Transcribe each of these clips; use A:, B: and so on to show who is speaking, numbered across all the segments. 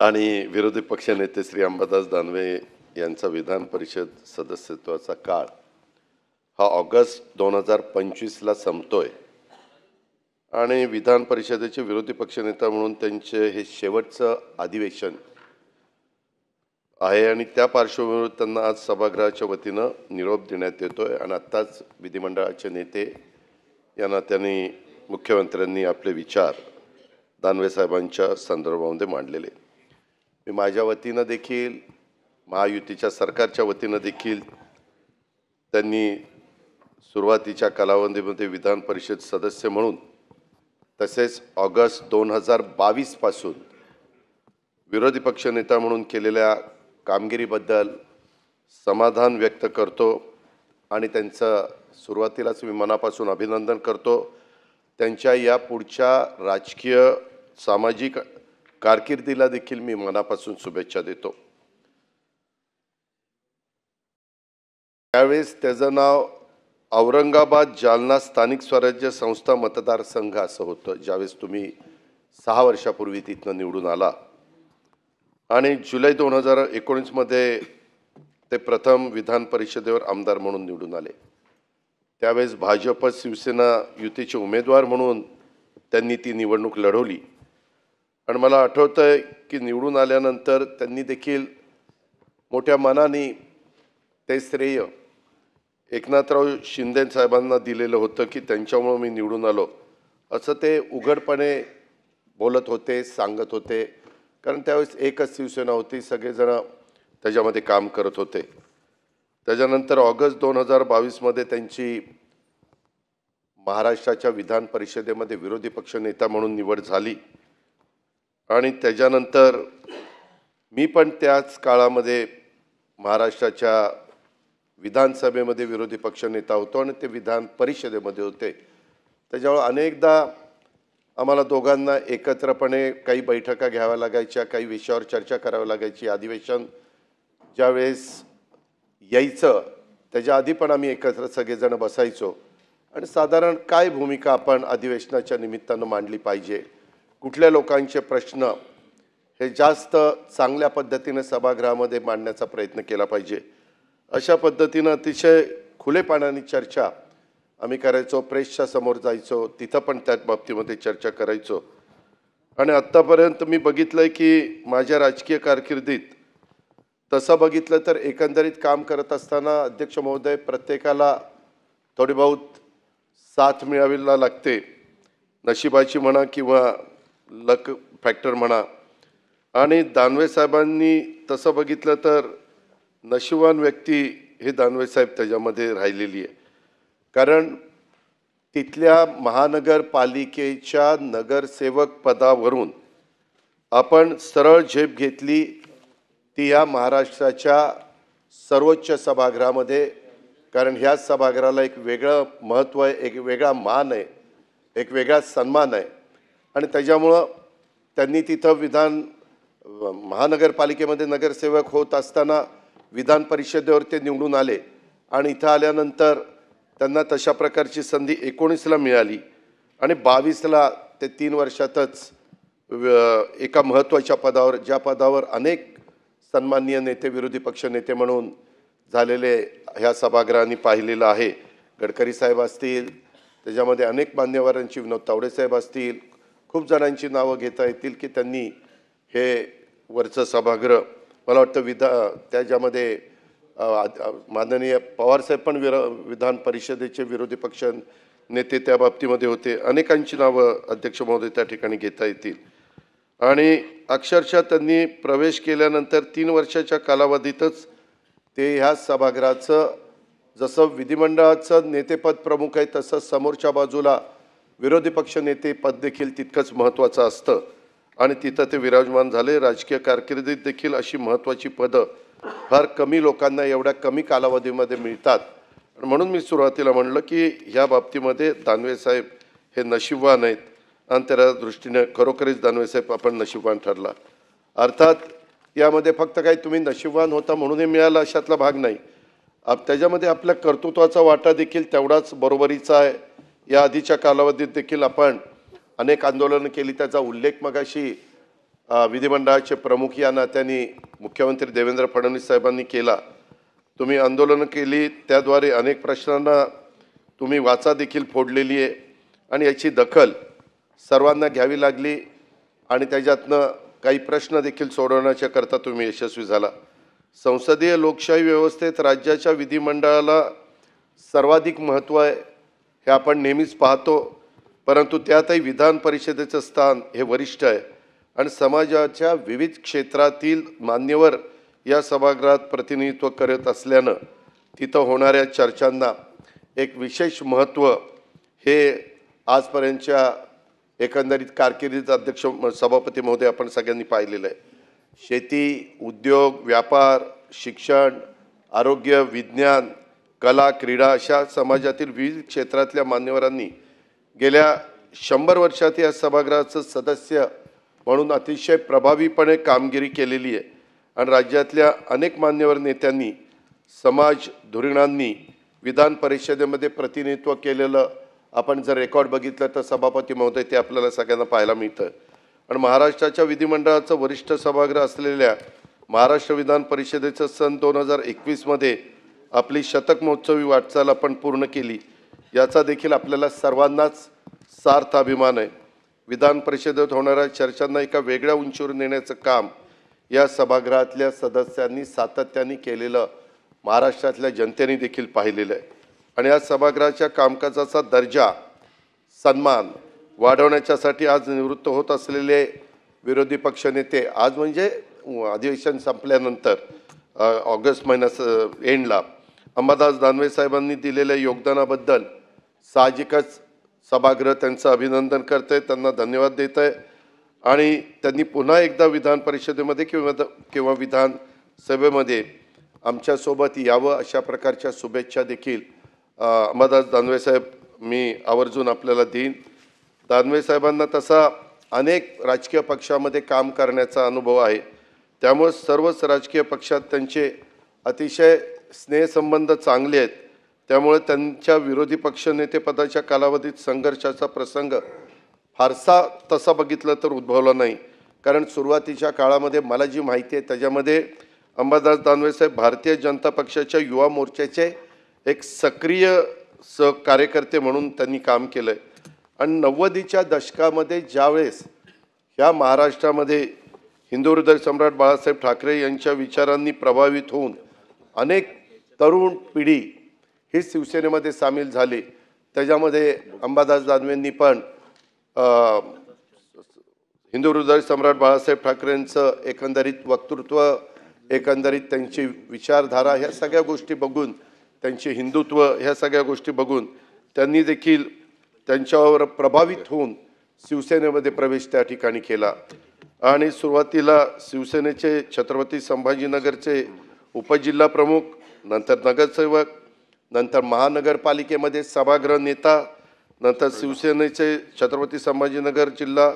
A: आणि विरोधी पक्षनेते श्री अंबादास दानवे यांचा विधान परिषद सदस्यत्वाचा काळ हा ऑगस्ट 2025ला संपतोय आणि विधान परिषदेचे विरोधी पक्षनेता म्हणून त्यांचे हे शेवटचं अधिवेशन आहे आणि त्या पार्श्वभूमीवर त्यांना आज सभागृहाच्या वतीनं निरोप देण्यात येतोय आणि आत्ताच विधिमंडळाचे नेते यांना त्यांनी मुख्यमंत्र्यांनी आपले विचार दानवे साहेबांच्या संदर्भामध्ये मांडलेले। मी माझ्या वतीनं देखील महायुतीच्या सरकारच्या वतीनं देखील त्यांनी सुरुवातीच्या कालावधीमध्ये विधान परिषद सदस्य म्हणून तसेच ऑगस्ट 2022 पासून विरोधी पक्षनेता म्हणून केलेल्या कामगिरीबद्दल समाधान व्यक्त करतो आणि त्यांचं सुरुवातीलाच मी मनापासून अभिनंदन करतो। त्यांच्या या पुढच्या राजकीय सामाजिक कारकिर्दीला देखील मी मनापासून शुभेच्छा देतो। त्यावेळेस त्याचं नाव औरंगाबाद जालना स्थानिक स्वराज्य संस्था मतदारसंघ असं होतं ज्यावेळेस तुम्ही 6 वर्षापूर्वी तिथनं निवडून आला आणि जुलै 2019 मध्ये ते प्रथम विधान परिषदेवर आमदार म्हणून निवडून आले। त्यावेळेस भाजप शिवसेना युतीचे उमेदवार म्हणून त्यांनी ती निवडणूक लढवली आणि मला आठवतंय की निवडून आल्यानंतर त्यांनी देखील मोठ्या मनाने ते श्रेय एकनाथराव शिंदे साहेबांना दिलेलं होतं की त्यांच्यामुळे मी निवडून आलो असं ते उघडपणे बोलत होते, सांगत होते। कारण त्यावेळेस एकच शिवसेना होती, सगळेजण त्याच्यामध्ये काम करत होते। त्याच्यानंतर ऑगस्ट 2022 मध्ये त्यांची महाराष्ट्राच्या विधान परिषदेमध्ये विरोधी पक्षनेता म्हणून निवड झाली आणि त्याच्यानंतर मी पण त्याच काळामध्ये महाराष्ट्राच्या विधानसभेमध्ये विरोधी पक्षनेता होतो आणि ते विधान परिषदेमध्ये होते। त्याच्यामुळे अनेकदा आम्हाला दोघांना एकत्रपणे काही बैठका घ्याव्या लागायच्या, काही विषयावर चर्चा करावी लागायची। अधिवेशन ज्यावेळेस यायचं त्याच्या आधी पण आम्ही एकत्र सगळेजण बसायचो आणि साधारण काय भूमिका आपण अधिवेशनाच्या निमित्तानं मांडली पाहिजे, कुठल्या लोकांचे प्रश्न हे जास्त चांगल्या पद्धतीने सभागृहामध्ये मांडण्याचा प्रयत्न केला पाहिजे अशा पद्धतीनं अतिशय खुलेपणाने चर्चा आम्ही करायचो। प्रेसच्या समोर जायचो, तिथं पण त्या बाबतीमध्ये चर्चा करायचो आणि आत्तापर्यंत मी बघितलंय की माझ्या राजकीय कारकिर्दीत तसं बघितलं तर एकंदरीत काम करत असताना अध्यक्ष महोदय प्रत्येकाला थोडी बहुत साथ मिळावीला लागते, नशिबाची म्हणा किंवा लक फॅक्टर म्हणा। आणि दानवे साहेबांनी तसं बघितलं तर नशिबवान व्यक्ती हे दानवे साहेब त्याच्यामध्ये राहिलेली आहे। कारण तिथल्या महानगरपालिकेच्या नगरसेवक पदावरून आपण सरळ झेप घेतली ती या महाराष्ट्राच्या सर्वोच्च सभागृहामध्ये। कारण ह्या सभागृहाला एक वेगळं महत्त्व आहे, एक वेगळा मान आहे, एक वेगळा सन्मान आहे आणि त्याच्यामुळं त्यांनी तिथं महानगरपालिकेमध्ये नगरसेवक होत असताना विधान परिषदेवर ते निवडून आले आणि इथं आल्यानंतर त्यांना तशा प्रकारची संधी 19ला मिळाली आणि 22ला ते 3 वर्षातच एका महत्त्वाच्या पदावर, ज्या पदावर अनेक सन्माननीय नेते विरोधी पक्षनेते म्हणून झालेले ह्या सभागृहांनी पाहिलेलं आहे। गडकरी साहेब असतील, त्याच्यामध्ये अनेक मान्यवरांची, विनोद तावडे साहेब असतील, खूप जणांची नावं घेता येतील की त्यांनी हे वरचं सभागृह मला वाटतं त्याच्यामध्ये माननीय पवारसाहेब पण विधान परिषदेचे विरोधी पक्ष नेते त्या बाबतीमध्ये होते। अनेकांची नावं अध्यक्ष महोदय त्या ठिकाणी घेता येतील आणि अक्षरशः त्यांनी प्रवेश केल्यानंतर 3 वर्षाच्या कालावधीतच ते ह्या सभागृहाचं जसं विधिमंडळाचं नेतेपद प्रमुख आहे तसं समोरच्या बाजूला विरोधी पक्ष नेते पद देखील तितकंच महत्त्वाचं असतं आणि तिथं ते विराजमान झाले। राजकीय कारकिर्दीत देखील अशी महत्त्वाची पदं फार कमी लोकांना एवढ्या कमी कालावधीमध्ये मिळतात। म्हणून मी सुरुवातीला म्हणलं की ह्या बाबतीमध्ये दानवे साहेब हे नशीबवान आहेत आणि त्या दृष्टीने खरोखरीच दानवे साहेब आपण नशीबवान ठरला। अर्थात यामध्ये फक्त काही तुम्ही नशीबवान होता म्हणून हे मिळालं अशातला भाग नाही, त्याच्यामध्ये आपल्या कर्तृत्वाचा वाटा देखील तेवढाच बरोबरीचा आहे। या आधीच्या कालावधीत देखील आपण अनेक आंदोलनं केली, त्याचा उल्लेख मगाशी विधिमंडळाचे प्रमुख या नात्याने मुख्यमंत्री देवेंद्र फडणवीस साहेबांनी केला. तुम्ही आंदोलनं केली, त्याद्वारे अनेक प्रश्नांना तुम्ही वाचा देखील फोडलेली आहे आणि याची दखल सर्वांना घ्यावी लागली आणि त्याच्यातनं काही प्रश्न देखील सोडवण्याच्या करता तुम्ही यशस्वी झाला. संसदीय लोकशाही व्यवस्थेत राज्याच्या विधिमंडळाला सर्वाधिक महत्त्व आहे हे आपण नेहमीच पाहतो, परंतु त्यातही विधान परिषदेचं स्थान हे वरिष्ठ आहे आणि समाजाच्या विविध क्षेत्रातील मान्यवर या सभागृहात प्रतिनिधित्व करत असल्यानं तिथं होणाऱ्या चर्चांना एक विशेष महत्त्व हे आजपर्यंतच्या एकंदरीत कारकिर्दीत अध्यक्ष सभापती महोदय आपण सगळ्यांनी पाहिलेलं आहे. शेती, उद्योग, व्यापार, शिक्षण, आरोग्य, विज्ञान, कला, क्रीडा अशा समाजातील विविध क्षेत्रातल्या मान्यवरांनी गेल्या 100 वर्षात या सभागृहाचं सदस्य म्हणून अतिशय प्रभावीपणे कामगिरी केलेली आहे आणि राज्यातल्या अनेक मान्यवर नेत्यांनी, समाज धुरीणांनी विधान परिषदेमध्ये प्रतिनिधित्व केलेलं आपण जर रेकॉर्ड बघितलं तर सभापती महोदय ते आपल्याला सगळ्यांना पाहायला मिळतं. आणि महाराष्ट्राच्या विधिमंडळाचं वरिष्ठ सभागृह असलेल्या महाराष्ट्र विधान परिषदेचं सन 2021मध्ये आपली शतक महोत्सवी वाटचाल आपण पूर्ण केली. याचा देखील आपल्याला सर्वांनाच सार्थ अभिमान आहे. विधान परिषदेत होणाऱ्या चर्चांना एका वेगळ्या उंचीवर नेण्याचं काम या सभागृहातल्या सदस्यांनी सातत्याने केलेलं महाराष्ट्रातल्या जनतेने देखील पाहिलेलं आहे. आणि या सभागृहाच्या कामकाजाचा दर्जा, सन्मान वाढवण्याच्यासाठी आज निवृत्त होत असलेले विरोधी पक्षनेते, आज म्हणजे अधिवेशन संपल्यानंतर ऑगस्ट महिन्यात एंडला अंबादास दानवे साहेबांनी दिलेल्या योगदानाबद्दल साहजिकच सभागृह त्यांचं अभिनंदन करत आहे, त्यांना धन्यवाद देत आहे आणि त्यांनी पुन्हा एकदा विधान परिषदेमध्ये किंवा विधानसभेमध्ये आमच्यासोबत यावं अशा प्रकारच्या शुभेच्छा देखील अंबादास दानवे साहेब मी आवर्जून आपल्याला देईन. दानवे साहेबांना तसा अनेक राजकीय पक्षामध्ये काम करण्याचा अनुभव आहे, त्यामुळे सर्वच राजकीय पक्षात त्यांचे अतिशय स्नेहसंबंध चांगले आहेत. त्यामुळे त्यांच्या विरोधी पक्षनेतेपदाच्या कालावधीत संघर्षाचा प्रसंग फारसा तसा बघितलं तर उद्भवला नाही, कारण सुरुवातीच्या काळामध्ये मला जी माहिती आहे त्याच्यामध्ये अंबादास दानवे साहेब भारतीय जनता पक्षाच्या युवा मोर्चाचे एक सक्रिय कार्यकर्ते म्हणून त्यांनी काम केलं आहे. आणि 90च्या दशकामध्ये ज्यावेळेस ह्या महाराष्ट्रामध्ये हिंदू हृदय सम्राट बाळासाहेब ठाकरे यांच्या विचारांनी प्रभावित होऊन अनेक तरुण पिढी ही शिवसेनेमध्ये सामील झाली, त्याच्यामध्ये अंबादास दानवेंनी पण हिंदू हृदय सम्राट बाळासाहेब ठाकरेंचं एकंदरीत वक्तृत्व, एकंदरीत त्यांची विचारधारा ह्या सगळ्या गोष्टी बघून, त्यांचे हिंदुत्व ह्या सगळ्या गोष्टी बघून त्यांनी देखील त्यांच्यावर प्रभावित होऊन शिवसेनेमध्ये प्रवेश त्या ठिकाणी केला. आणि सुरुवातीला शिवसेनेचे छत्रपती संभाजीनगरचे उपजिल्हा प्रमुख, नंतर नगरसेवक, नंतर महानगरपालिकेमध्ये सभागृह नेता, नंतर शिवसेनेचे छत्रपती संभाजीनगर जिल्हा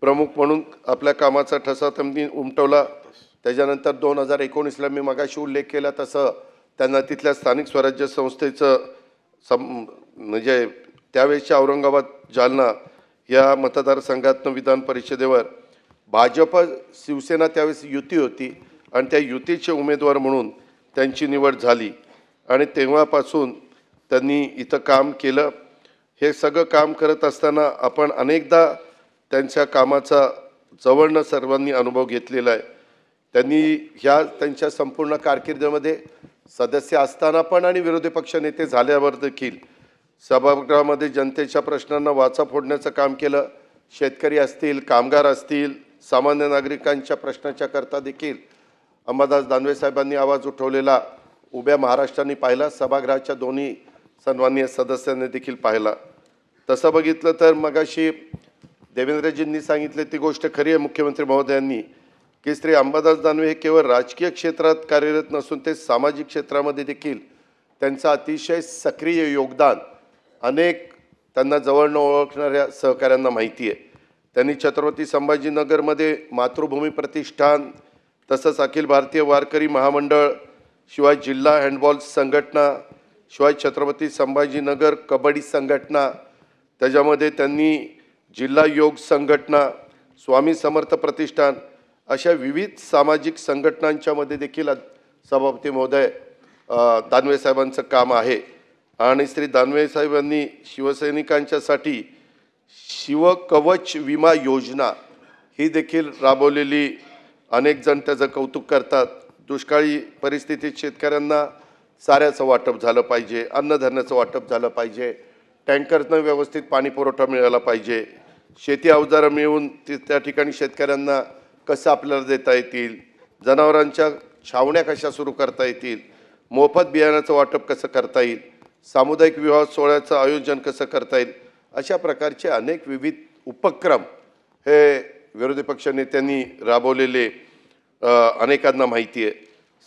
A: प्रमुख म्हणून आपल्या कामाचा ठसा त्यांनी उमटवला. त्याच्यानंतर 2019ला मी मगाशी उल्लेख केला तसं त्यांना तिथल्या स्थानिक स्वराज्य संस्थेचं म्हणजे त्यावेळेसच्या औरंगाबाद, जालना या मतदारसंघातनं विधान परिषदेवर भाजप शिवसेना त्यावेळेस युती होती आणि त्या युतीचे उमेदवार म्हणून त्यांची निवड झाली आणि तेव्हापासून त्यांनी इथं काम केलं. हे सगळं काम करत असताना आपण अनेकदा त्यांच्या कामाचा जवळनं सर्वांनी अनुभव घेतलेला आहे. त्यांनी ह्या त्यांच्या संपूर्ण कारकिर्दीमध्ये सदस्य असताना पण आणि विरोधी पक्षनेते झाल्यावर देखील सभागृहामध्ये जनतेच्या प्रश्नांना वाचा फोडण्याचं काम केलं. शेतकरी असतील, कामगार असतील, सामान्य नागरिकांच्या प्रश्नाच्या करता देखील अंबादास दानवे साहेबांनी आवाज उठवलेला उभ्या महाराष्ट्राने पाहिला, सभागृहाच्या दोन्ही सन्माननीय सदस्यांनी देखील पाहिला. तसं बघितलं तर मगाशी देवेंद्रजींनी सांगितले ती गोष्ट खरी आहे मुख्यमंत्री महोदयांनी, की श्री अंबादास दानवे हे केवळ राजकीय क्षेत्रात कार्यरत नसून ते सामाजिक क्षेत्रामध्ये देखील त्यांचं अतिशय सक्रिय योगदान अनेक त्यांना जवळनं ओळखणाऱ्या सहकाऱ्यांना माहिती आहे. त्यांनी छत्रपती संभाजीनगरमध्ये मातृभूमी प्रतिष्ठान, तसंच अखिल भारतीय वारकरी महामंडळ, शिवाय जिल्हा हँडबॉल संघटना, शिवाय छत्रपती संभाजीनगर कबड्डी संघटना, त्याच्यामध्ये त्यांनी जिल्हा योग संघटना, स्वामी समर्थ प्रतिष्ठान अशा विविध सामाजिक संघटनांच्या मध्ये देखील सभापती महोदय दानवे साहेबांचं काम आहे आणि श्री दानवे साहेबांनी शिवसैनिकांच्यासाठी शिवकवच विमा योजना ही देखील राबवलेली अनेक जण त्याचं कौतुक करतात। दुष्काळी परिस्थितीत शेतकऱ्यांना चाऱ्याचं वाटप झालं पाहिजे, अन्नधान्याचं वाटप झालं पाहिजे, टँकरनं व्यवस्थित पाणी पुरवठा मिळाला पाहिजे, शेती अवजारं मिळवून त्या ठिकाणी शेतकऱ्यांना कसं आपल्याला देता येतील, जनावरांच्या छावण्या कशा सुरू करता येतील, मोफत बियाणाचं वाटप कसं करता येईल, सामुदायिक विवाह सोहळ्याचं आयोजन कसं करता येईल, अशा प्रकारचे अनेक विविध उपक्रम हे विरोधी पक्ष नेत्यांनी राबवलेले अनेकांना माहिती आहे।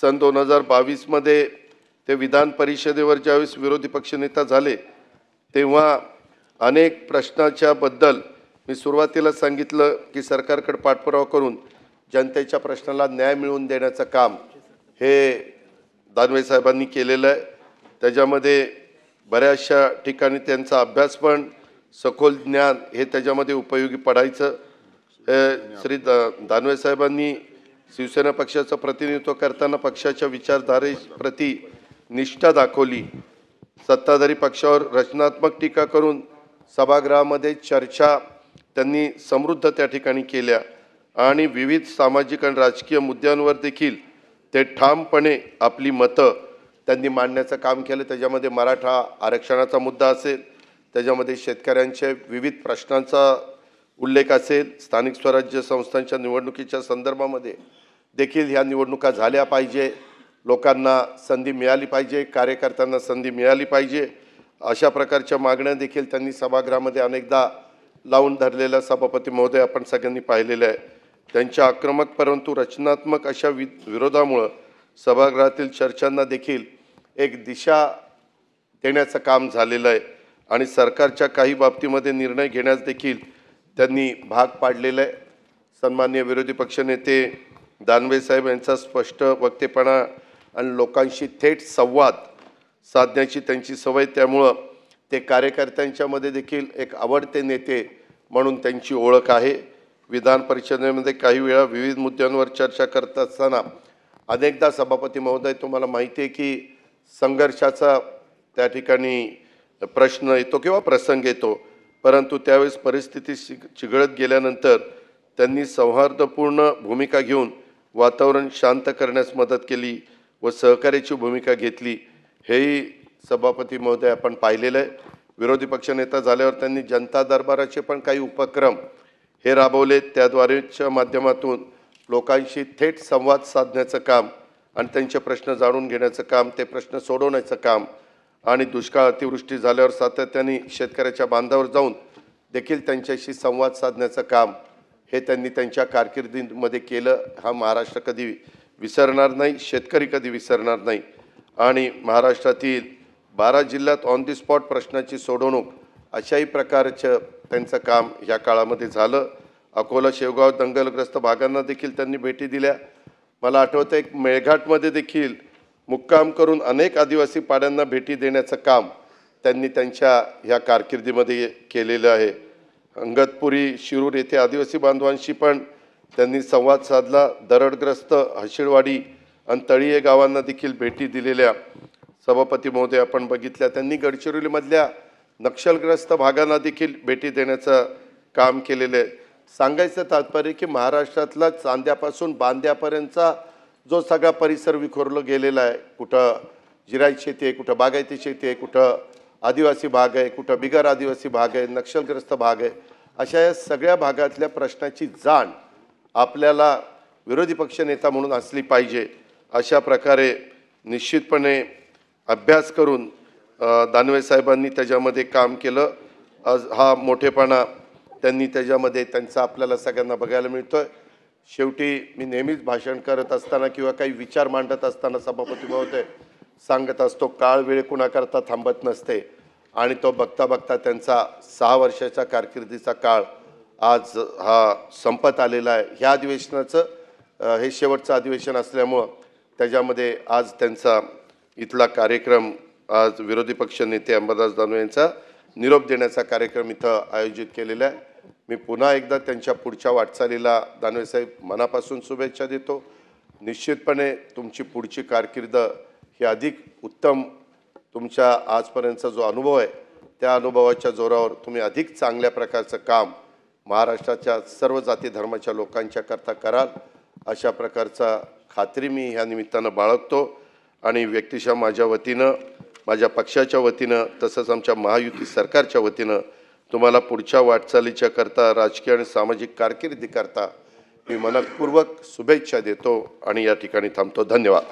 A: सन 2022मध्ये ते विधान परिषदेवर ज्यावेळेस विरोधी पक्षनेता झाले तेव्हा अनेक प्रश्नाच्या बद्दल मी सुरुवातीला सांगितलं की सरकारकडे पाठपुरावा करून जनतेच्या प्रश्नाला न्याय मिळवून देण्याचं काम हे दानवे साहेबांनी केलेलं आहे। त्याच्यामध्ये बऱ्याचशा ठिकाणी त्यांचा अभ्यास पण सखोल ज्ञान हे त्याच्यामध्ये उपयोगी पडायचं। श्री दानवे साहेबांनी शिवसेना पक्षाचं प्रतिनिधित्व करताना पक्षाच्या विचारधारेप्रती निष्ठा दाखवली, सत्ताधारी पक्षावर रचनात्मक टीका करून सभागृहामध्ये चर्चा त्यांनी समृद्ध त्या ठिकाणी केल्या आणि विविध सामाजिक आणि राजकीय मुद्द्यांवर देखील ते ठामपणे आपली मतं त्यांनी मांडण्याचं काम केलं। त्याच्यामध्ये मराठा आरक्षणाचा मुद्दा असेल, त्याच्यामध्ये शेतकऱ्यांच्या विविध प्रश्नांचा उल्लेख असेल, स्थानिक स्वराज्य संस्थांच्या निवडणुकीच्या संदर्भामध्ये देखील ह्या निवडणुका झाल्या पाहिजे, लोकांना संधी मिळाली पाहिजे, कार्यकर्त्यांना संधी मिळाली पाहिजे, अशा प्रकारच्या मागण्या देखील त्यांनी सभागृहामध्ये अनेकदा लावून धरलेल्या सभापती महोदय आपण सगळ्यांनी पाहिलेलं आहे। त्यांच्या आक्रमक परंतु रचनात्मक अशा विरोधामुळं सभागृहातील चर्चांना देखील एक दिशा देण्याचं काम झालेलं आहे आणि सरकारच्या काही बाबतीमध्ये निर्णय घेण्यास देखील त्यांनी भाग पाडलेलं आहे। सन्माननीय विरोधी पक्षनेते दानवे साहेब यांचा स्पष्ट वक्तेपणा आणि लोकांशी थेट संवाद साधण्याची त्यांची सवय, त्यामुळं ते कार्यकर्त्यांच्यामध्ये देखील एक आवडते नेते म्हणून त्यांची ओळख आहे। विधान परिषदेमध्ये काही वेळा विविध मुद्द्यांवर चर्चा करत असताना अनेकदा सभापती महोदय तुम्हाला माहिती आहे की संघर्षाचा त्या ठिकाणी प्रश्न येतो किंवा प्रसंग येतो, परंतु त्यावेळेस परिस्थिती चिघळत गेल्यानंतर त्यांनी सौहार्दपूर्ण भूमिका घेऊन वातावरण शांत करण्यास मदत केली व सहकार्याची भूमिका घेतली, हेही सभापती महोदय आपण पाहिलेलं आहे। विरोधी पक्षनेता झाल्यावर त्यांनी जनता दरबाराचे पण काही उपक्रम हे राबवले, त्याद्वारेच्या माध्यमातून लोकांशी थेट संवाद साधण्याचं काम आणि त्यांचे प्रश्न जाणून घेण्याचं काम, ते प्रश्न सोडवण्याचं काम आणि दुष्काळ अतिवृष्टी झाल्यावर सातत्याने शेतकऱ्याच्या बांधावर जाऊन देखील त्यांच्याशी संवाद साधण्याचं काम हे त्यांनी त्यांच्या कारकिर्दीमध्ये केलं। हा महाराष्ट्र कधी विसरणार नाही, शेतकरी कधी विसरणार नाही आणि महाराष्ट्रातील 12 जिल्ह्यात ऑन दी स्पॉट प्रश्नाची सोडवणूक अशाही प्रकारचं त्यांचं काम या काळामध्ये झालं। अकोला शेवगाव दंगलग्रस्त भागांना देखील त्यांनी भेटी दिल्या। मला आठवतं एक मेळघाटमध्ये देखील मुक्काम करून अनेक आदिवासी पाड्यांना भेटी देण्याचं काम त्यांनी त्यांच्या ह्या कारकिर्दीमध्ये केलेलं आहे। अंगतपुरी शिरूर येथे आदिवासी बांधवांशी पण त्यांनी संवाद साधला। दरडग्रस्त हशिडवाडी आणि तळीये गावांना देखील भेटी दिलेल्या सभापती महोदय आपण बघितल्या। त्यांनी गडचिरोलीमधल्या नक्षलग्रस्त भागांना देखील भेटी देण्याचं काम केलेलं आहे। सांगायचं तात्पर्य की महाराष्ट्रातला चांद्यापासून बांद्यापर्यंतचा जो सगळा परिसर विखुरला गेलेला आहे, कुठं जिरायत शेती आहे, कुठं बागायती शेती आहे, कुठं आदिवासी भाग आहे, कुठं बिगर आदिवासी भाग आहे, नक्षलग्रस्त भाग आहे, अशा या सगळ्या भागातल्या प्रश्नाची जाण आपल्याला विरोधी पक्षनेता म्हणून असली पाहिजे। अशा प्रकारे निश्चितपणे अभ्यास करून दानवे साहेबांनी त्याच्यामध्ये काम केलं। आज हा मोठेपणा त्यांनी त्याच्यामध्ये त्यांचा आपल्याला सगळ्यांना बघायला मिळतोय। शेवटी मी नेहमीच भाषण करत असताना किंवा काही विचार मांडत असताना सभापती महोदय सांगत असतो, काळ वेळ कुणाकरता थांबत नसते आणि तो बघता बघता त्यांचा 6 वर्षाच्या कारकिर्दीचा काळ आज हा संपत आलेला आहे। ह्या अधिवेशनाचं हे शेवटचं अधिवेशन असल्यामुळं त्याच्यामध्ये आज त्यांचा इथला कार्यक्रम, आज विरोधी पक्ष नेते अंबादास दानवे यांचा निरोप देण्याचा कार्यक्रम इथं आयोजित केलेला आहे। मी पुन्हा एकदा त्यांच्या पुढच्या वाटचालीला दानवेसाहेब मनापासून शुभेच्छा देतो. निश्चितपणे तुमची पुढची कारकीर्द ही अधिक उत्तम, तुमच्या आजपर्यंतचा जो अनुभव आहे त्या अनुभवाच्या जोरावर तुम्ही अधिक चांगल्या प्रकारचं काम महाराष्ट्राच्या सर्व जाती धर्माच्या लोकांच्या करता कराल, अशा प्रकारचा खात्री मी ह्या निमित्तानं बाळगतो. आणि व्यक्तिशः माझ्या वतीनं, माझ्या पक्षाच्या वतीनं, तसंच आमच्या महायुती सरकारच्या वतीनं तुम्हाला पुढच्या वाटचालीच्या करता, राजकीय आणि सामाजिक कारकिर्दीकरता मी मनपूर्वक शुभेच्छा देतो आणि या ठिकाणी थांबतो. धन्यवाद.